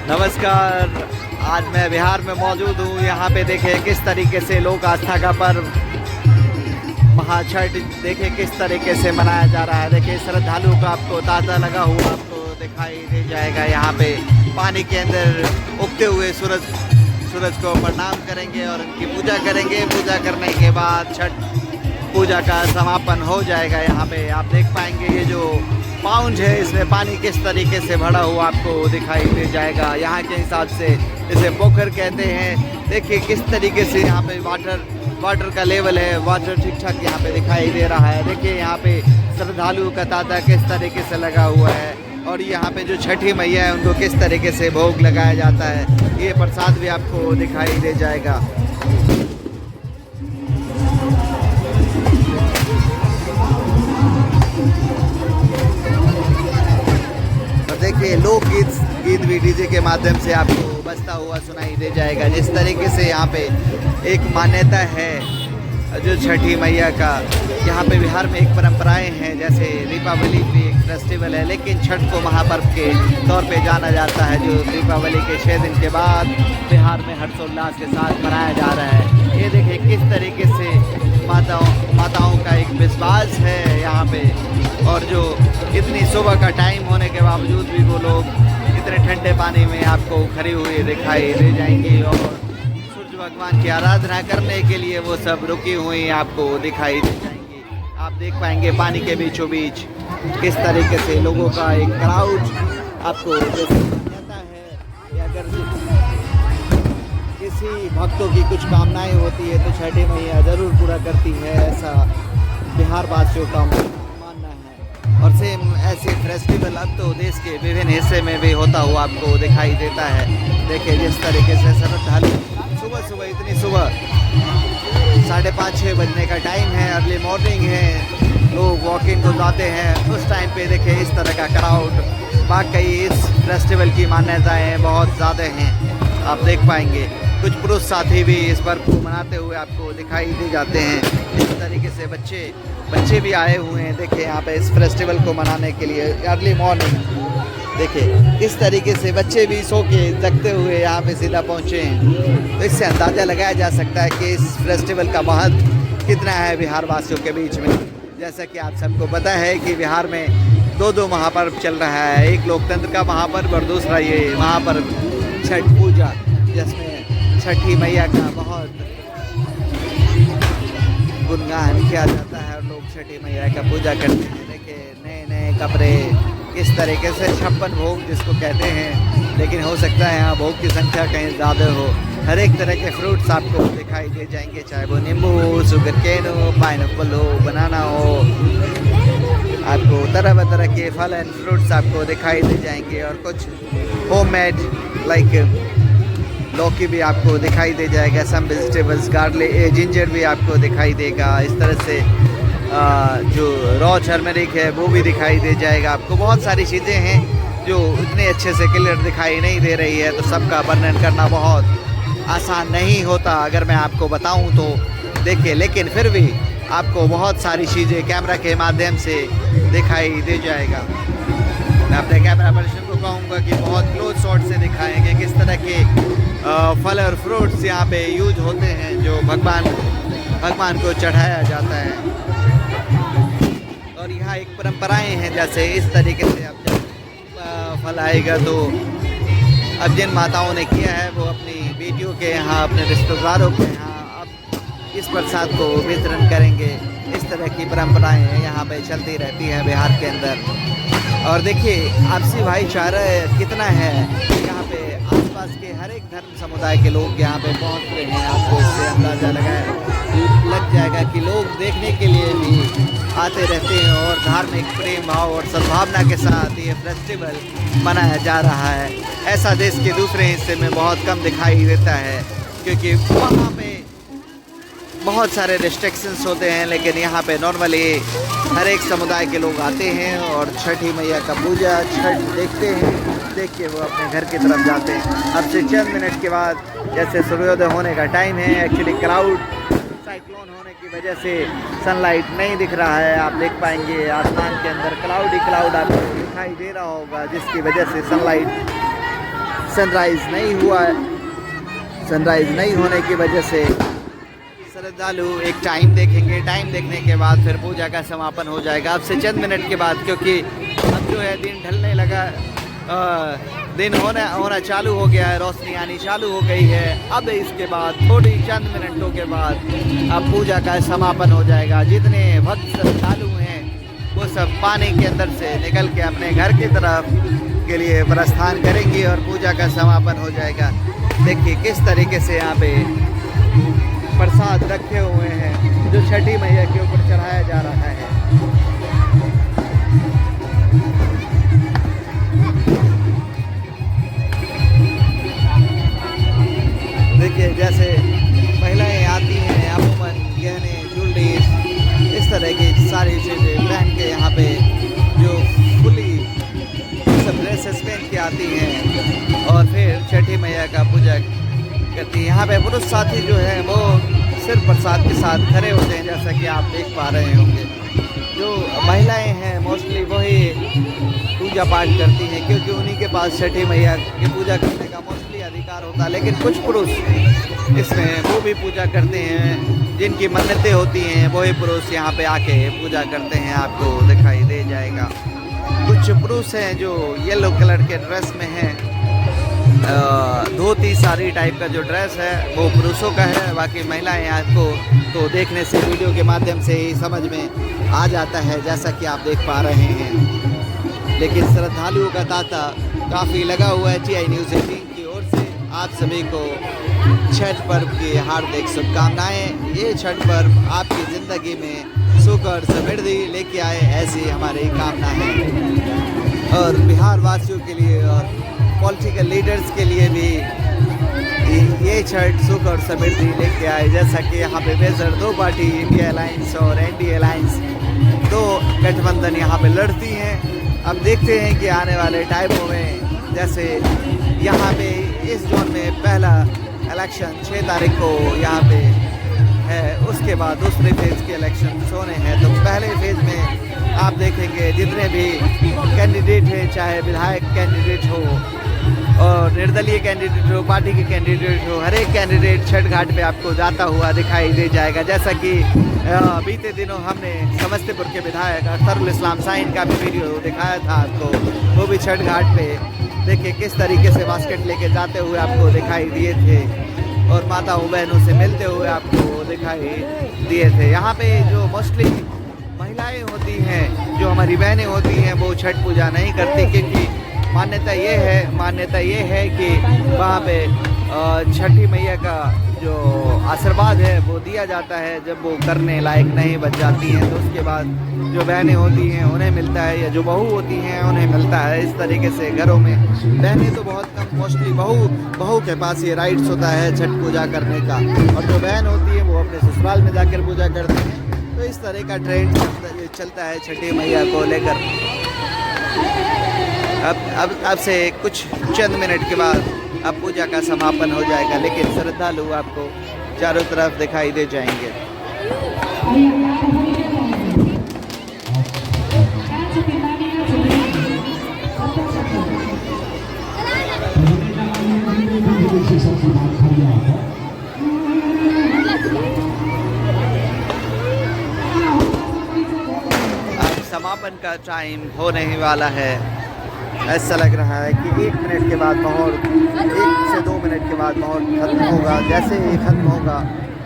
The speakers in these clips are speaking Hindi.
नमस्कार। आज मैं बिहार में मौजूद हूँ। यहाँ पे देखे किस तरीके से लोक आस्था का पर्व महाछठ देखे किस तरीके से मनाया जा रहा है। देखिए श्रद्धालुओं का आपको तांता लगा हुआ आपको दिखाई दे जाएगा। यहाँ पे पानी के अंदर उगते हुए सूरज को प्रणाम करेंगे और उनकी पूजा करेंगे। पूजा करने के बाद छठ पूजा का समापन हो जाएगा। यहाँ पे आप देख पाएंगे ये जो पाउंड है इसमें पानी किस तरीके से भरा हुआ आपको दिखाई दे जाएगा। यहाँ के हिसाब से इसे पोखर कहते हैं। देखिए किस तरीके से यहाँ पे वाटर का लेवल है, वाटर ठीक ठाक यहाँ पे दिखाई दे रहा है। देखिए यहाँ पे श्रद्धालुओं का तांता किस तरीके से लगा हुआ है और यहाँ पे जो छठी मैया है उनको किस तरीके से भोग लगाया जाता है। ये प्रसाद भी आपको दिखाई दे जाएगा। देखिए गीत भी डीजे के माध्यम से आपको बजता हुआ सुनाई दे जाएगा। जिस तरीके से यहाँ पे एक मान्यता है जो छठी मैया का, यहाँ पे बिहार में एक परंपराएं हैं। जैसे दीपावली भी एक फेस्टिवल है, लेकिन छठ को महापर्व के तौर पे जाना जाता है, जो दीपावली के 6 दिन के बाद बिहार में हर्षोल्लास के साथ मनाया जा रहा है। ये देखिए किस तरीके से माताओं का एक विश्वास है यहाँ पे। और जो इतनी सुबह का टाइम होने के बावजूद भी वो लोग इतने ठंडे पानी में आपको खड़ी हुई दिखाई दे जाएंगी और सूर्य भगवान की आराधना करने के लिए वो सब रुकी हुई आपको दिखाई दे जाएंगी। आप देख पाएंगे पानी के बीचों बीच किस तरीके से लोगों का एक क्राउड आपको जैसे जाता है। या अगर किसी भक्तों की कुछ कामनाएं होती है तो छठी मैया ज़रूर पूरा करती है, ऐसा बिहार वासियों का मानना है। और सेम ऐसे फेस्टिवल अब तो देश के विभिन्न हिस्से में भी होता हुआ आपको दिखाई देता है। देखिए जिस तरीके से श्रद्धालु सुबह इतनी सुबह 5:30-6 बजने का टाइम है, अर्ली मॉर्निंग है, लोग वॉकिंग को जाते हैं। उस टाइम पे देखिए इस तरह का क्राउड। वाकई इस फेस्टिवल की मान्यताएं बहुत ज़्यादा हैं। आप देख पाएंगे कुछ पुरुष साथी भी इस पर्व को मनाते हुए आपको दिखाई दे जाते हैं। इस तरीके से बच्चे भी आए हुए हैं। देखिए यहाँ पे इस फेस्टिवल को मनाने के लिए अर्ली मॉर्निंग देखिए किस तरीके से बच्चे भी सो के जगते हुए यहाँ पे सीधा पहुँचे हैं। तो इससे अंदाज़ा लगाया जा सकता है कि इस फेस्टिवल का महत्व कितना है बिहार वासियों के बीच में। जैसा कि आप सबको पता है कि बिहार में दो महापर्व चल रहा है, एक लोकतंत्र का महापर्व और दूसरा ये महापर्व छठ पूजा, जिसमें छठी मैया का बहुत गुणगान किया जाता है और लोग छठी मैया का पूजा करते हैं। देखिए नए कपड़े किस तरीके से 56 भोग जिसको कहते हैं, लेकिन हो सकता है यहाँ भोग की संख्या कहीं ज़्यादा हो। हर एक तरह के फ्रूट्स आपको दिखाई दे जाएंगे, चाहे वो नींबू हो, शुगर केन हो, पाइनएप्पल हो, बनाना हो, आपको तरह के फल एंड फ्रूट्स आपको दिखाई दे जाएंगे। और कुछ होममेड लाइक लौकी भी आपको दिखाई दे जाएगा, सम वेजिटेबल्स, गार्लिक, जिंजर भी आपको दिखाई देगा। इस तरह से जो रॉ टर्मरिक है वो भी दिखाई दे जाएगा। आपको बहुत सारी चीज़ें हैं जो इतने अच्छे से क्लियर दिखाई नहीं दे रही है, तो सबका वर्णन करना बहुत आसान नहीं होता अगर मैं आपको बताऊं तो। देखिए लेकिन फिर भी आपको बहुत सारी चीज़ें कैमरा के माध्यम से दिखाई दे जाएगा। मैं अपने कैमरा पर्सन को कहूँगा कि बहुत क्लोज शॉट से दिखाएंगे किस तरह के फल और फ्रूट्स यहाँ पे यूज होते हैं जो भगवान को चढ़ाया जाता है। और यहाँ एक परंपराएं हैं, जैसे इस तरीके से अब जब फल आएगा तो अब जिन माताओं ने किया है वो अपनी बेटियों के यहाँ, अपने रिश्तेदारों के यहाँ अब इस प्रसाद को वितरण करेंगे। इस तरह की परंपराएं यहाँ पे चलती रहती है बिहार के अंदर। और देखिए आपसी भाईचारा कितना है यहाँ पे, आसपास के हर एक धर्म समुदाय के लोग यहाँ पे पहुँच रहे हैं। आपको इससे अंदाज़ा लग जाएगा कि लोग देखने के लिए भी आते रहते हैं और धार्मिक प्रेम भाव और सद्भावना के साथ ये फेस्टिवल मनाया जा रहा है। ऐसा देश के दूसरे हिस्से में बहुत कम दिखाई देता है, क्योंकि वहाँ पे बहुत सारे रिस्ट्रिक्शंस होते हैं, लेकिन यहाँ पे नॉर्मली हर एक समुदाय के लोग आते हैं और छठी मैया का पूजा छठ देखते हैं। देख के वो अपने घर की तरफ जाते हैं। अब से चंद मिनट के बाद जैसे सूर्योदय होने का टाइम है, एक्चुअली क्राउड साइक्लोन होने की वजह से सनलाइट नहीं दिख रहा है। आप देख पाएंगे आसमान के अंदर क्लाउड आपको दिखाई दे रहा होगा, जिसकी वजह से सनलाइट सनराइज़ नहीं हुआ है। सनराइज़ नहीं होने की वजह से श्रद्धालु एक टाइम देखेंगे। टाइम देखने के बाद फिर पूजा का समापन हो जाएगा अब से चंद मिनट के बाद, क्योंकि अब जो है दिन ढलने लगा, दिन होना चालू हो गया है, रोशनी आनी चालू हो गई है। अब इसके बाद थोड़ी चंद मिनटों के बाद अब पूजा का समापन हो जाएगा। जितने भक्त श्रद्धालु हैं वो सब पानी के अंदर से निकल के अपने घर की तरफ के लिए प्रस्थान करेंगे और पूजा का समापन हो जाएगा। देखिए किस तरीके से यहाँ पे प्रसाद रखे हुए हैं जो छठी मैया के ऊपर चढ़ाया जा रहा है। देखिए जैसे महिलाएं आती हैं अमूमन गहने ज्वेलरी इस तरह की सारी चीज़ें पहन के यहाँ पे जो फुली सब ड्रेसेस पहन के आती हैं और फिर छठी मैया का पूजा करती हैं। यहाँ पे पुरुष साथी जो है वो सिर्फ प्रसाद के साथ खड़े होते हैं, जैसा कि आप देख पा रहे होंगे। जो महिलाएं हैं मोस्टली वही पूजा पाठ करती हैं, क्योंकि उन्हीं के पास छठी मैया की पूजा करने का मोस्टली अधिकार होता है। लेकिन कुछ पुरुष इसमें वो भी पूजा करते हैं, जिनकी मन्नतें होती हैं वही पुरुष यहाँ पे आके पूजा करते हैं, आपको दिखाई दे जाएगा। कुछ पुरुष हैं जो येलो कलर के ड्रेस में हैं, धोती साड़ी टाइप का जो ड्रेस है वो पुरुषों का है। बाकी महिलाएं आपको तो देखने से वीडियो के माध्यम से ही समझ में आ जाता है, जैसा कि आप देख पा रहे हैं। लेकिन श्रद्धालुओं का तांता काफ़ी लगा हुआ है। TI न्यूज़ 18 की ओर से आप सभी को छठ पर्व की हार्दिक शुभकामनाएं। ये छठ पर्व आपकी ज़िंदगी में सुख और समृद्धि लेके आए, ऐसी हमारी कामना है। और बिहार वासियों के लिए और पॉलिटिकल लीडर्स के लिए भी ये छठ सुख और समृद्धि लेके आए। जैसा कि यहाँ पे बेहतर दो पार्टी इंडिया अलायंस और NDA अलायंस दो गठबंधन यहाँ पे लड़ती हैं। अब देखते हैं कि आने वाले टाइमों में, जैसे यहाँ पे इस जोन में पहला इलेक्शन 6 तारीख को यहाँ पे है, उसके बाद दूसरे फेज़ के इलेक्शन होने हैं। तो पहले फेज़ में आप देखेंगे जितने भी कैंडिडेट हैं, चाहे विधायक कैंडिडेट हो और निर्दलीय कैंडिडेट हो, पार्टी के कैंडिडेट हो, हर एक कैंडिडेट छठ घाट पे आपको जाता हुआ दिखाई दे जाएगा। जैसा कि बीते दिनों हमने समस्तीपुर के विधायक अख्तरुल इस्लाम साइन का भी वीडियो दिखाया था आपको, वो भी छठ घाट पे देखिए किस तरीके से बास्केट लेके जाते हुए आपको दिखाई दिए थे और माताओं बहनों से मिलते हुए आपको दिखाई दिए थे। यहाँ पे जो मोस्टली महिलाएं होती हैं, जो हमारी बहनें होती हैं, वो छठ पूजा नहीं करती, क्योंकि मान्यता ये है कि वहाँ पे छठी मैया का जो आशीर्वाद है वो दिया जाता है जब वो करने लायक नहीं बच जाती हैं। तो उसके बाद जो बहनें होती हैं उन्हें मिलता है, या जो बहू होती हैं उन्हें मिलता है। इस तरीके से घरों में बहनें तो बहुत कम, मोस्टली बहू के पास ये राइट्स होता है छठ पूजा करने का, और जो बहन होती है वो अपने ससुराल में जाकर पूजा करती हैं। तो इस तरह का ट्रेंड चलता है छठी मैया को लेकर। अब से कुछ चंद मिनट के बाद अब पूजा का समापन हो जाएगा, लेकिन श्रद्धालु आपको चारों तरफ दिखाई दे जाएंगे। अब समापन का टाइम होने ही वाला है। ऐसा लग रहा है कि 1 मिनट के बाद माहौल, 1 से 2 मिनट के बाद माहौल खत्म होगा। जैसे ही खत्म होगा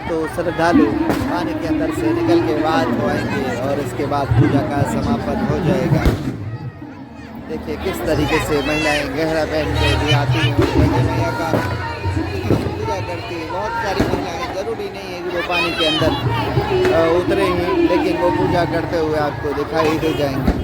तो श्रद्धालु पानी के अंदर से निकल के बाहर हो आएंगे और इसके बाद पूजा का समापन हो जाएगा। देखिए किस तरीके से महिलाएं गहरा पहन के भी आती हैं, छठी मैया का पूजा करती हैं। बहुत सारी महिलाएं, ज़रूरी नहीं है कि वो पानी के अंदर उतरे ही, लेकिन वो पूजा करते हुए आपको दिखाई दे जाएंगे।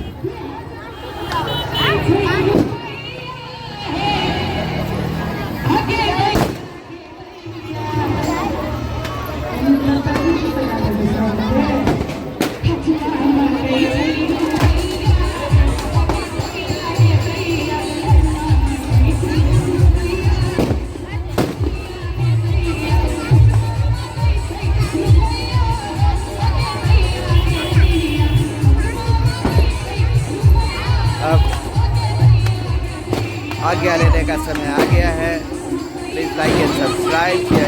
समय आ गया है। Please like and subscribe.